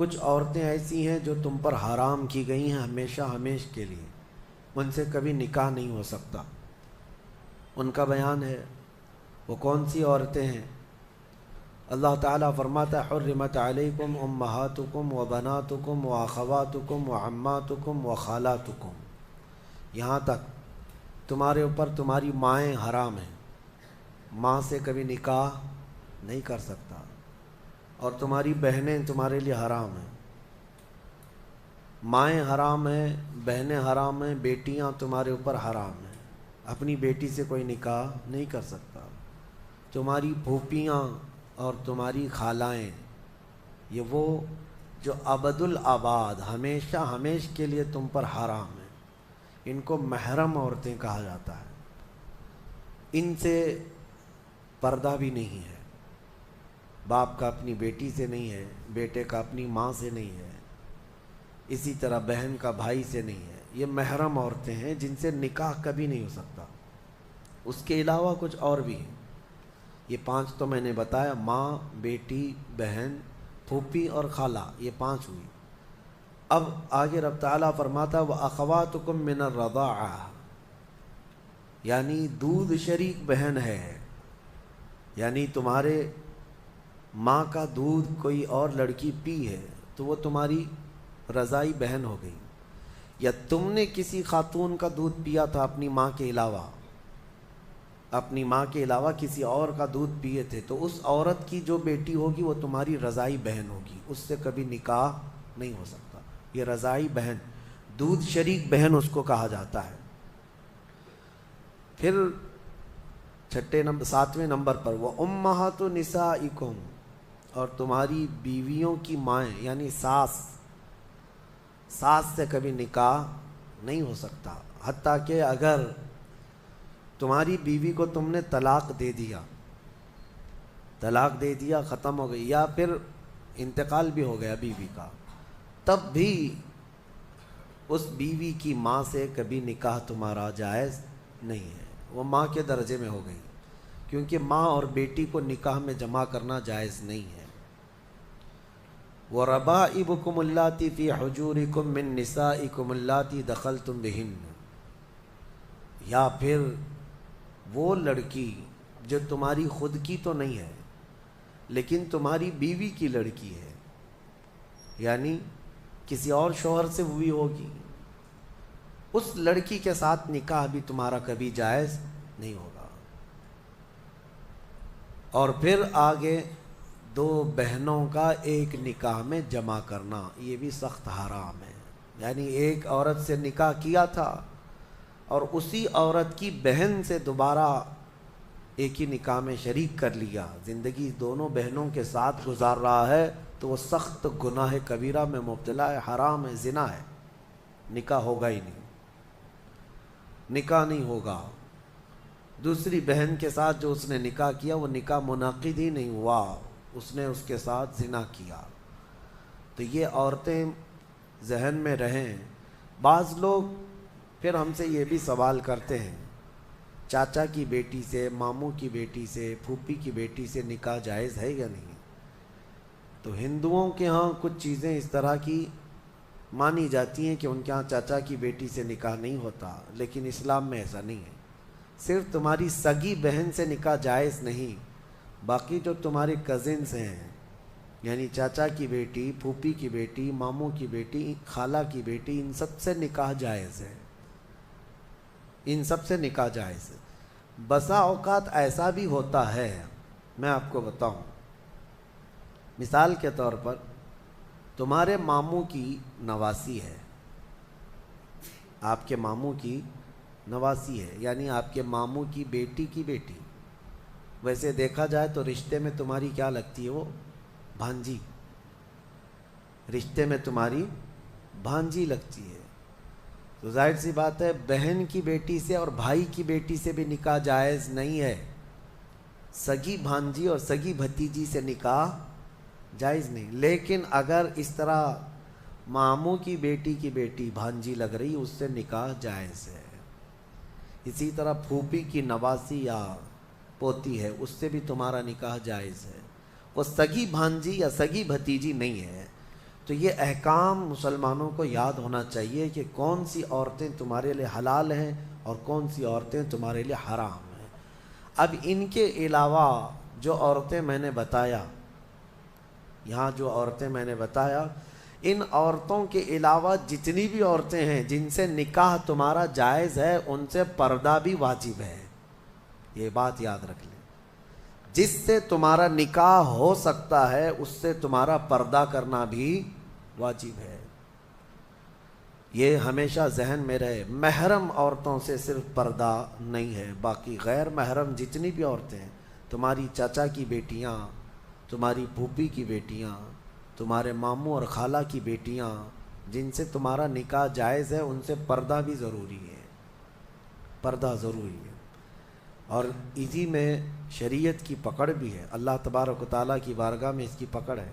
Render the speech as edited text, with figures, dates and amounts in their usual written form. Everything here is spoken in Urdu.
کچھ عورتیں ایسی ہیں جو تم پر حرام کی گئی ہیں ہمیشہ ہمیش کے لیے، ان سے کبھی نکاح نہیں ہو سکتا۔ ان کا بیان ہے، وہ کون سی عورتیں ہیں؟ اللہ تعالیٰ فرماتا ہے حرمت علیکم امہاتکم و بناتکم و اخواتکم و عماتکم و خالاتکم، یہاں تک تمہارے اوپر تمہاری مائیں حرام ہیں، ماں سے کبھی نکاح نہیں کر سکتا، اور تمہاری بہنیں تمہارے لیے حرام ہیں، مائیں حرام ہیں، بہنیں حرام ہیں، بیٹیاں تمہارے اوپر حرام ہیں، اپنی بیٹی سے کوئی نکاح نہیں کر سکتا، تمہاری پھوپھیاں اور تمہاری خالائیں، یہ وہ جو ابد الآباد ہمیشہ ہمیش کے لیے تم پر حرام ہیں، ان کو محرم عورتیں کہا جاتا ہے، ان سے پردہ بھی نہیں ہے، باپ کا اپنی بیٹی سے نہیں ہے، بیٹے کا اپنی ماں سے نہیں ہے، اسی طرح بہن کا بھائی سے نہیں ہے، یہ محرم عورتیں ہیں جن سے نکاح کبھی نہیں ہو سکتا۔ اس کے علاوہ کچھ اور بھی ہیں، یہ 5 تو میں نے بتایا، ماں، بیٹی، بہن، پھوپھی اور خالہ، یہ 5 ہوئی۔ اب آگے رب تعالیٰ فرماتا وَأَخَوَاتُكُم مِّنَ الرَّضَاعَةِ، یعنی دودھ شریک بہن ہے، یعنی تمہارے ماں کا دودھ کوئی اور لڑکی پی ہے تو وہ تمہاری رضائی بہن ہو گئی، یا تم نے کسی خاتون کا دودھ پیا تھا اپنی ماں کے علاوہ، اپنی ماں کے علاوہ کسی اور کا دودھ پیے تھے، تو اس عورت کی جو بیٹی ہوگی وہ تمہاری رضائی بہن ہوگی، اس سے کبھی نکاح نہیں ہو سکتا۔ یہ رضائی بہن، دودھ شریک بہن اس کو کہا جاتا ہے۔ پھر 7ویں نمبر پر وہ امہات نسائکم، اور تمہاری بیویوں کی مائیں، یعنی ساس سے کبھی نکاح نہیں ہو سکتا، حتیٰ کہ اگر تمہاری بیوی کو تم نے طلاق دے دیا ختم ہو گئی، یا پھر انتقال بھی ہو گیا بیوی کا، تب بھی اس بیوی کی ماں سے کبھی نکاح تمہارا جائز نہیں ہے، وہ ماں کے درجے میں ہو گئی، کیونکہ ماں اور بیٹی کو نکاح میں جمع کرنا جائز نہیں ہے۔ وَرَبَائِبُكُمُ اللَّاتِي فِي حُجُورِكُم مِّن نِّسَائِكُمُ اللَّاتِي دَخَلْتُم بِهِنَّ، یا پھر وہ لڑکی جو تمہاری خود کی تو نہیں ہے لیکن تمہاری بیوی کی لڑکی ہے، یعنی کسی اور شوہر سے ہوئی ہوگی، اس لڑکی کے ساتھ نکاح بھی تمہارا کبھی جائز نہیں ہوگا۔ اور پھر آگے 2 بہنوں کا ایک نکاح میں جمع کرنا، یہ بھی سخت حرام ہے، یعنی ایک عورت سے نکاح کیا تھا اور اسی عورت کی بہن سے دوبارہ ایک ہی نکاح میں شریک کر لیا، زندگی دونوں بہنوں کے ساتھ گزار رہا ہے، تو وہ سخت گناہ کبیرہ میں مبتلا ہے، حرام ہے، زنا ہے، نکاح ہوگا ہی نہیں، نکاح نہیں ہوگا۔ دوسری بہن کے ساتھ جو اس نے نکاح کیا وہ نکاح منعقد ہی نہیں ہوا، اس نے اس کے ساتھ زنا کیا۔ تو یہ عورتیں ذہن میں رہیں۔ بعض لوگ پھر ہم سے یہ بھی سوال کرتے ہیں، چاچا کی بیٹی سے، ماموں کی بیٹی سے، پھوپھی کی بیٹی سے نکاح جائز ہے یا نہیں؟ تو ہندوؤں کے ہاں کچھ چیزیں اس طرح کی مانی جاتی ہیں کہ ان کے ہاں چاچا کی بیٹی سے نکاح نہیں ہوتا، لیکن اسلام میں ایسا نہیں ہے، صرف تمہاری سگی بہن سے نکاح جائز نہیں، باقی جو تمہارے کزنز ہیں، یعنی چاچا کی بیٹی، پھوپھی کی بیٹی، ماموں کی بیٹی، خالہ کی بیٹی، ان سب سے نکاح جائز ہے، ان سب سے نکاح جائز ہے۔ بسا اوقات ایسا بھی ہوتا ہے، میں آپ کو بتاؤں، مثال کے طور پر تمہارے ماموں کی نواسی ہے، آپ کے ماموں کی نواسی ہے، یعنی آپ کے ماموں کی بیٹی، ویسے دیکھا جائے تو رشتے میں تمہاری کیا لگتی ہے؟ وہ بھانجی، رشتے میں تمہاری بھانجی لگتی ہے، تو ظاہر سی بات ہے بہن کی بیٹی سے اور بھائی کی بیٹی سے بھی نکاح جائز نہیں ہے، سگی بھانجی اور سگی بھتیجی سے نکاح جائز نہیں، لیکن اگر اس طرح ماموں کی بیٹی بھانجی لگ رہی، اس سے نکاح جائز ہے۔ اسی طرح پھوپھی کی نواسی یا پوتی ہے، اس سے بھی تمہارا نکاح جائز ہے، وہ سگی بھانجی یا سگی بھتیجی نہیں ہے، تو یہ احکام مسلمانوں کو یاد ہونا چاہیے کہ کون سی عورتیں تمہارے لیے حلال ہیں اور کون سی عورتیں تمہارے لیے حرام ہیں۔ اب ان کے علاوہ جو عورتیں میں نے بتایا، یہاں جو عورتیں میں نے بتایا، ان عورتوں کے علاوہ جتنی بھی عورتیں ہیں جن سے نکاح تمہارا جائز ہے، ان سے پردہ بھی واجب ہے۔ یہ بات یاد رکھ لیں، جس سے تمہارا نکاح ہو سکتا ہے اس سے تمہارا پردہ کرنا بھی واجب ہے۔ یہ ہمیشہ ذہن میں رہے، محرم عورتوں سے صرف پردہ نہیں ہے، باقی غیر محرم جتنی بھی عورتیں ہیں، تمہاری چاچا کی بیٹیاں، تمہاری پھوپھی کی بیٹیاں، تمہارے ماموں اور خالہ کی بیٹیاں، جن سے تمہارا نکاح جائز ہے، ان سے پردہ بھی ضروری ہے، پردہ ضروری ہے۔ اور اسی میں شریعت کی پکڑ بھی ہے، اللہ تبارک و تعالیٰ کی بارگاہ میں اس کی پکڑ ہے۔